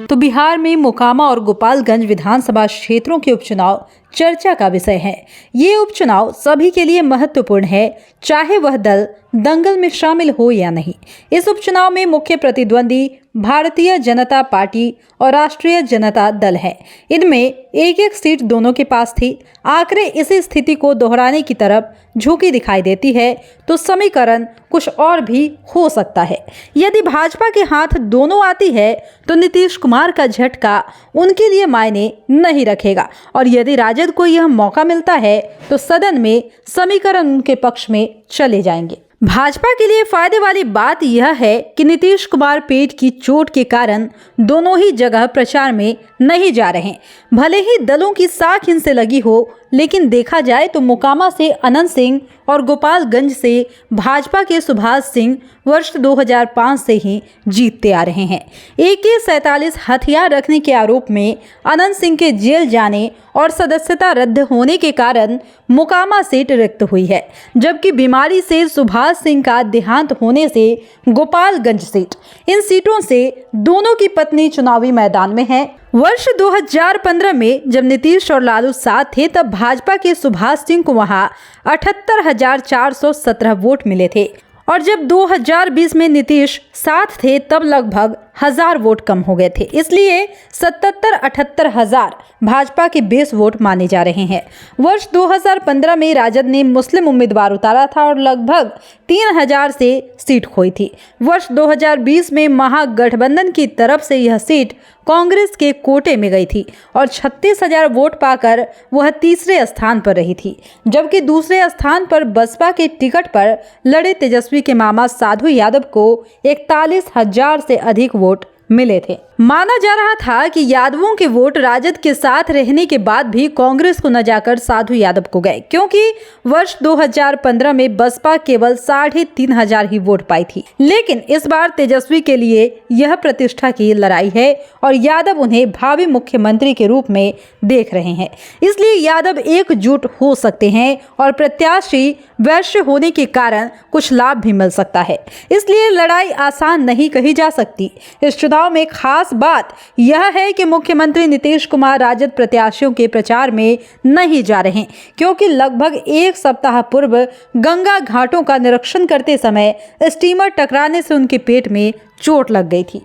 तो बिहार में मोकामा और गोपालगंज विधानसभा क्षेत्रों के उपचुनाव चर्चा का विषय है। ये उपचुनाव सभी के लिए महत्वपूर्ण है, चाहे वह दल दंगल में शामिल हो या नहीं। इस उपचुनाव में मुख्य प्रतिद्वंदी भारतीय जनता पार्टी और राष्ट्रीय जनता दल है। इनमें एक एक सीट दोनों के पास थी। आखिर इसी स्थिति को दोहराने की तरफ झुकी दिखाई देती है, तो समीकरण कुछ और भी हो सकता है। यदि भाजपा के हाथ दोनों आती है तो नीतीश कुमार का झटका उनके लिए मायने नहीं रखेगा, और यदि राजद को यह मौका मिलता है तो सदन में समीकरण उनके पक्ष में चले जाएंगे। भाजपा के लिए फायदे वाली बात यह है कि नीतीश कुमार पेट की चोट के कारण दोनों ही जगह प्रचार में नहीं जा रहे। भले ही दलों की साख इनसे लगी हो, लेकिन देखा जाए तो मोकामा से अनंत सिंह और गोपालगंज से भाजपा के सुभाष सिंह वर्ष 2005 से ही जीतते आ रहे हैं। AK-47 हथियार रखने के आरोप में अनंत सिंह के जेल जाने और सदस्यता रद्द होने के कारण मोकामा सीट रिक्त हुई है, जबकि बीमारी से सुभाष सिंह का देहांत होने से गोपालगंज सीट, इन सीटों से दोनों की पत्नी चुनावी मैदान में है। वर्ष 2015 में जब नीतीश और लालू साथ थे, तब भाजपा के सुभाष सिंह को वहां 78,417 वोट मिले थे, और जब 2020 में नीतीश साथ थे तब लगभग 1000 वोट कम हो गए थे। इसलिए 77-78 हजार भाजपा के बेस वोट माने जा रहे हैं। वर्ष 2015 में राजद ने मुस्लिम उम्मीदवार उतारा था और लगभग 3000 से सीट खोई थी। वर्ष 2020 में महागठबंधन की तरफ से यह सीट कांग्रेस के कोटे में गई थी और 36,000 वोट पाकर वह तीसरे स्थान पर रही थी, जबकि दूसरे स्थान पर बसपा के टिकट पर लड़े तेजस्वी के मामा साधु यादव को 41,000 से अधिक वोट मिले थे। माना जा रहा था कि यादवों के वोट राजद के साथ रहने के बाद भी कांग्रेस को न जाकर साधु यादव को गए, क्योंकि वर्ष 2015 में बसपा केवल 3,500 ही वोट पाई थी। लेकिन इस बार तेजस्वी के लिए यह प्रतिष्ठा की लड़ाई है और यादव उन्हें भावी मुख्यमंत्री के रूप में देख रहे हैं। इसलिए यादव एकजुट हो सकते हैं और प्रत्याशी वैश्य होने के कारण कुछ लाभ भी मिल सकता है। इसलिए लड़ाई आसान नहीं कही जा सकती। इस चुनाव में खास बात यह है कि मुख्यमंत्री नीतीश कुमार राजद प्रत्याशियों के प्रचार में नहीं जा रहे, क्योंकि लगभग एक सप्ताह पूर्व गंगा घाटों का निरीक्षण करते समय स्टीमर टकराने से उनके पेट में चोट लग गई थी।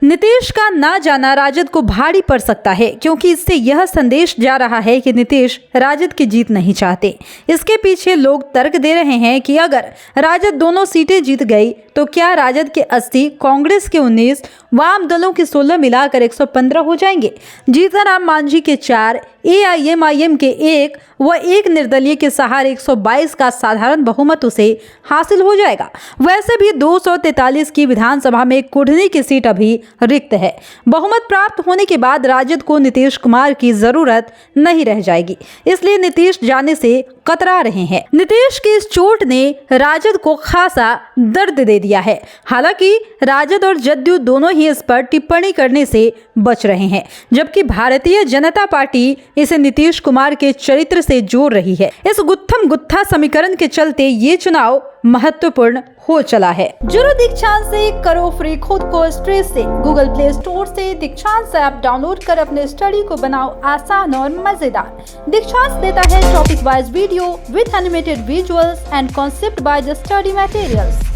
नीतीश का ना जाना राजद को भारी पड़ सकता है, क्योंकि इससे यह संदेश जा रहा है कि नीतीश राजद की जीत नहीं चाहते। इसके पीछे लोग तर्क दे रहे हैं कि अगर राजद दोनों सीटें जीत गई तो क्या राजद के 80, कांग्रेस के 19, वाम दलों के 16 मिलाकर 115 हो जाएंगे। जीतन राम मांझी के 4, AIMIM के 1 व 1 निर्दलीय के सहारे 122 का साधारण बहुमत उसे हासिल हो जाएगा। वैसे भी 243 की विधानसभा में कुढ़नी की सीट अभी रिक्त है। बहुमत प्राप्त होने के बाद राजद को नीतीश कुमार की जरूरत नहीं रह जाएगी, इसलिए नीतीश जाने से कतरा रहे हैं। नीतीश की इस चोट ने राजद को खासा दर्द दे दिया है। हालांकि राजद और जदयू दोनों ही इस पर टिप्पणी करने से बच रहे हैं, जबकि भारतीय जनता पार्टी इसे नीतीश कुमार के चरित्र से जोड़ रही है। इस गुत्थम गुत्था समीकरण के चलते ये चुनाव महत्वपूर्ण हो चला है। जुड़ो दीक्षांत से करो फ्री, खुद को स्ट्रेस से। गूगल प्ले स्टोर से दीक्षांत ऐप डाउनलोड कर अपने स्टडी को बनाओ आसान और मजेदार। दीक्षांत देता है topic wise video with animated visuals and concept by the study materials.